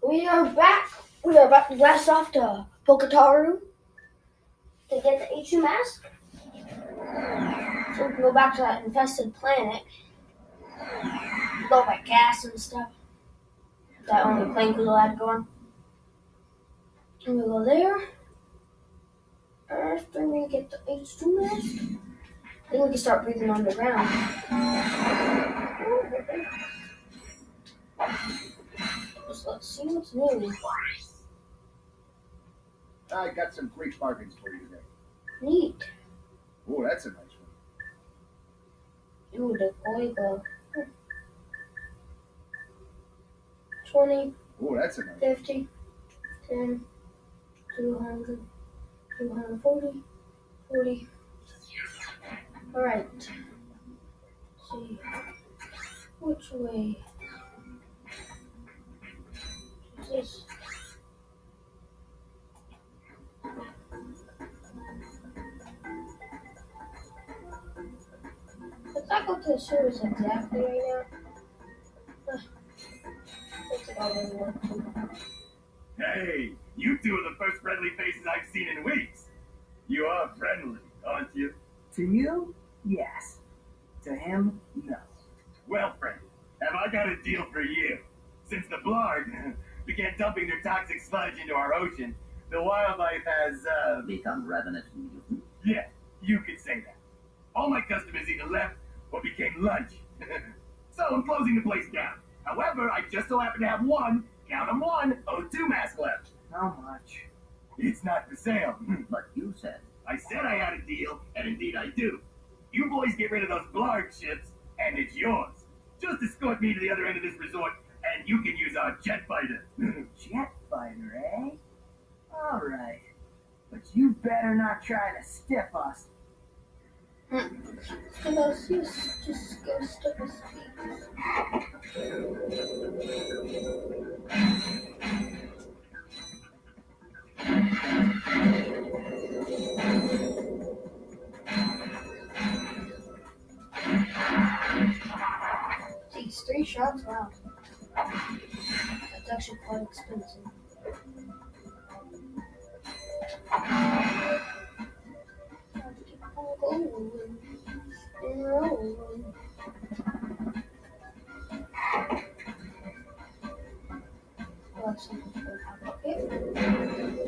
We are back. We are about to blast off to Pokitaru to get the H2 mask. So we can go back to that infested planet. Blow by gas and stuff. That only Clank was allowed to go on. And we go there. After we get the H2 mask, then we can start breathing underground. So let's see what's new. I got some great bargains for you today. Neat. Oh, that's a nice one. Ooh, the Goiba. 20, Oh, that's a nice 50, 10, 200, 240, 40. Alright. Let's see. Which way? This. Let's not go to the service exactly right now. Looks like I really want to. Hey, you two are the first friendly faces I've seen in weeks. You are friendly, aren't you? To you, yes. To him, no. Well, friend, have I got a deal for you? Since the Blarg began dumping their toxic sludge into our ocean, the wildlife has, Become ravenous mutant. yeah, you could say that. All my customers either left or became lunch. So I'm closing the place down. However, I just so happen to have one, count 'em one, O2 mask left. How much? It's not for sale. But you said. I said I had a deal, and indeed I do. You boys get rid of those Blarg ships, and it's yours. Just escort me to the other end of this resort, and you can use our jet fighter. Jet fighter, eh? Alright. But you better not try to stiff us. Just go step a These 3 shots, wow. That's actually quite expensive. Rolling and rolling. Well, something's going to happen up here.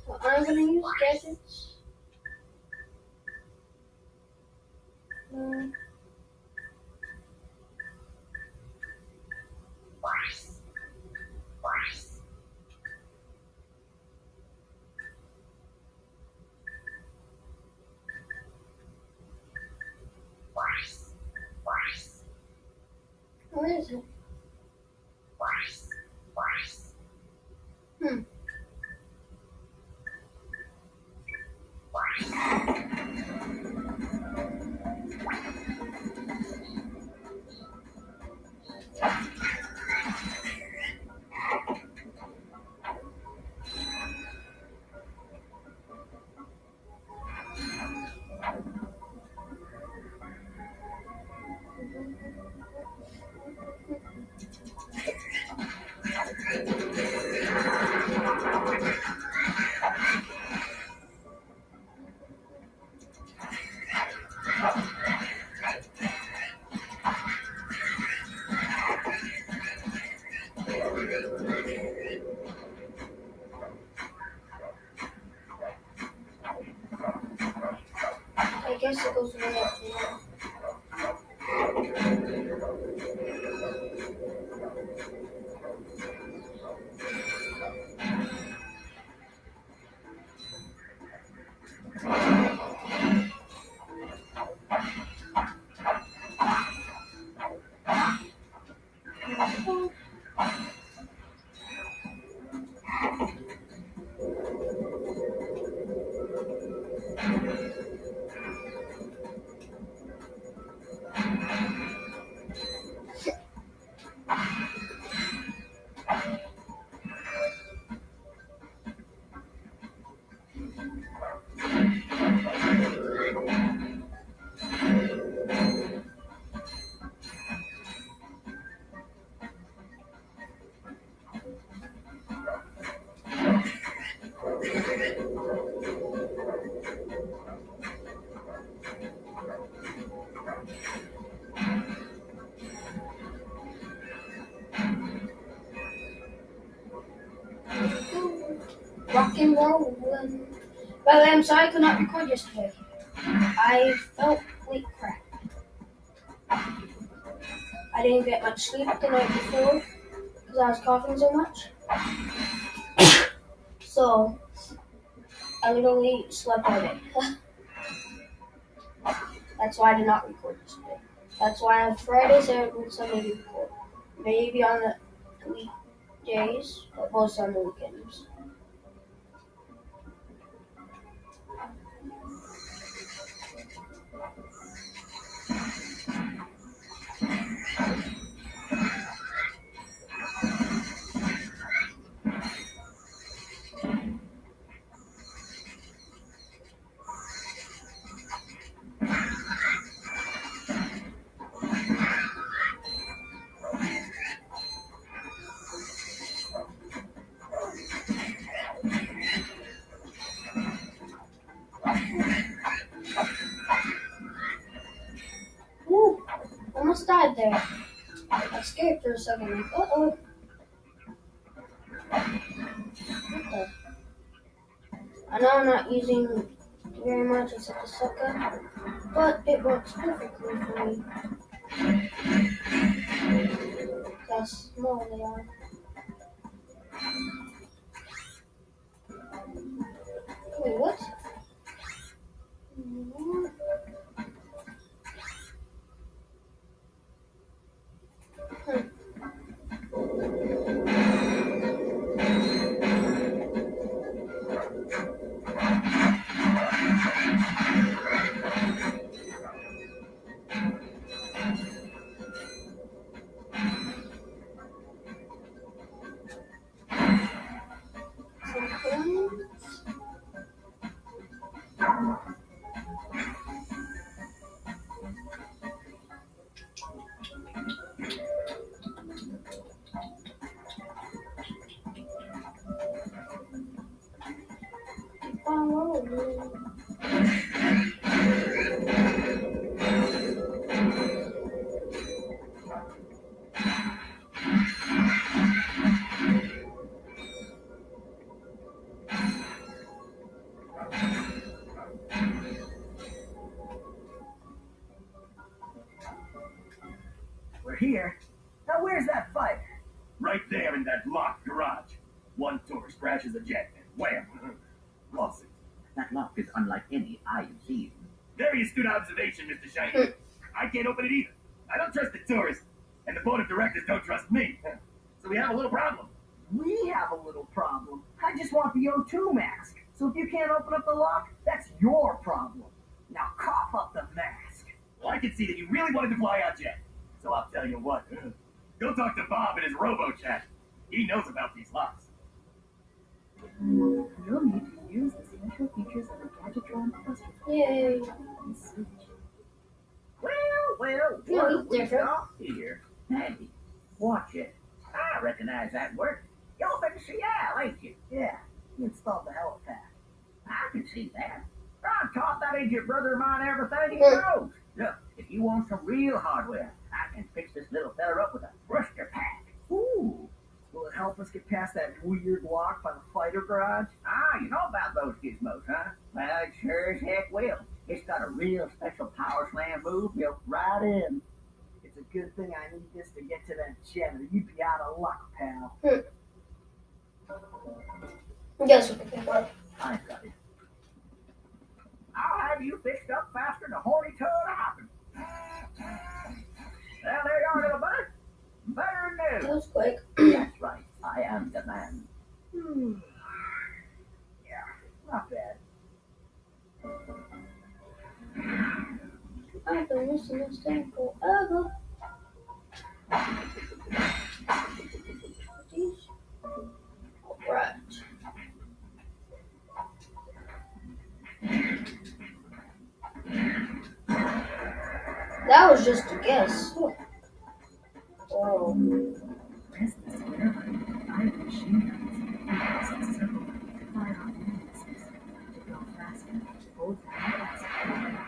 So I'm going to use gadgets. Where is it? I guess it goes way up there. rock and rollin'. By the way, I'm sorry I could not record yesterday. I felt like crap. I didn't get much sleep the night before because I was coughing so much. So I literally slept all day. That's why I did not record yesterday. That's why on Friday, Saturday, and Sunday we record. Maybe on the weekdays, but most on the weekends. Woo! Almost died there. I got scared for a second. Like, uh-oh. What the? I know I'm not using very much except the sucker, but it works perfectly for me. How small they are. Wait, what? We're here. Now where's that fighter? Right there in that locked garage. One tourist crashes a jet and wham! Lawsuit. That lock is unlike any I have seen. Very astute observation, Mr. Shiny. I can't open it either. I don't trust the tourists, and the board of directors don't trust me. So we have a little problem. We have a little problem. I just want the O2 mask. So if you can't open up the lock, that's your problem. Now cough up the mask. Well, I can see that you really wanted to fly our jet. So I'll tell you what. Go talk to Bob in his robo-chat. He knows about these locks. You'll need to use the special features of the Gadgetron cluster. Yay. And switch. Well, Yeah, what it's have we different. got here? Hey, watch it. I recognize that work. Y'all been to Seattle, ain't you? Yeah, he installed the helipad. I can see that. Ron taught that idiot brother of mine everything he Yeah. knows. Look, if you want some real hardware, I can fix this little fella up with a thruster pack. Ooh. Will it help us get past that weird lock by the fighter garage? Ah, you know about those gizmos, huh? Well, it sure as heck will. It's got a real special power slam move built right in. It's a good thing I need this to get to that jet, or you'd be out of luck, pal. Guess what the fuck? I've got it. I'll have you fixed up faster than a horny toad hopping. Well, there you are, little buddy. Better than That new. was quick. That's right. I am the man. Yeah, not bad. I've been missing this thing forever. These? Alright. That was just a guess. Oh. Press the square button to fire the machine guns. Press the circle button to fire off the missiles. To go faster, hold down faster.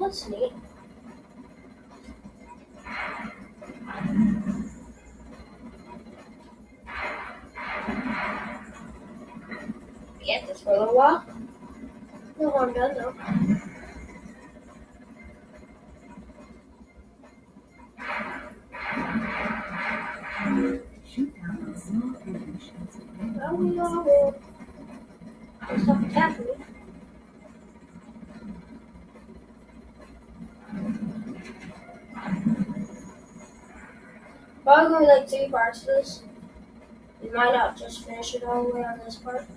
That's neat. Get this for a little while. No harm done though. Shoot down the small enemy shields and Oh, we all will. Don't stop attacking me. Probably gonna be like 3 parts to this. We might not just finish it all the way on this part.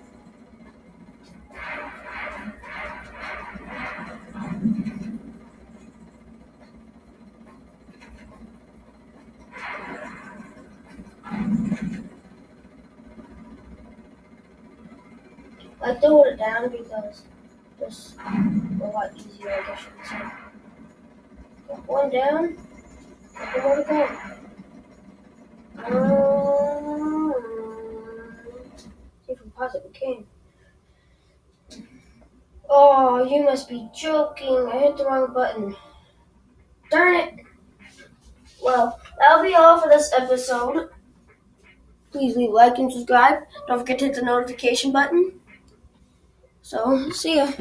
I threw it down because it's a lot easier, I guess you could say. Got one down, couple more to go. See if we possibly can. Oh, you must be joking. I hit the wrong button. Darn it. Well, that'll be all for this episode. Please leave a like and subscribe. Don't forget to hit the notification button. So, see ya.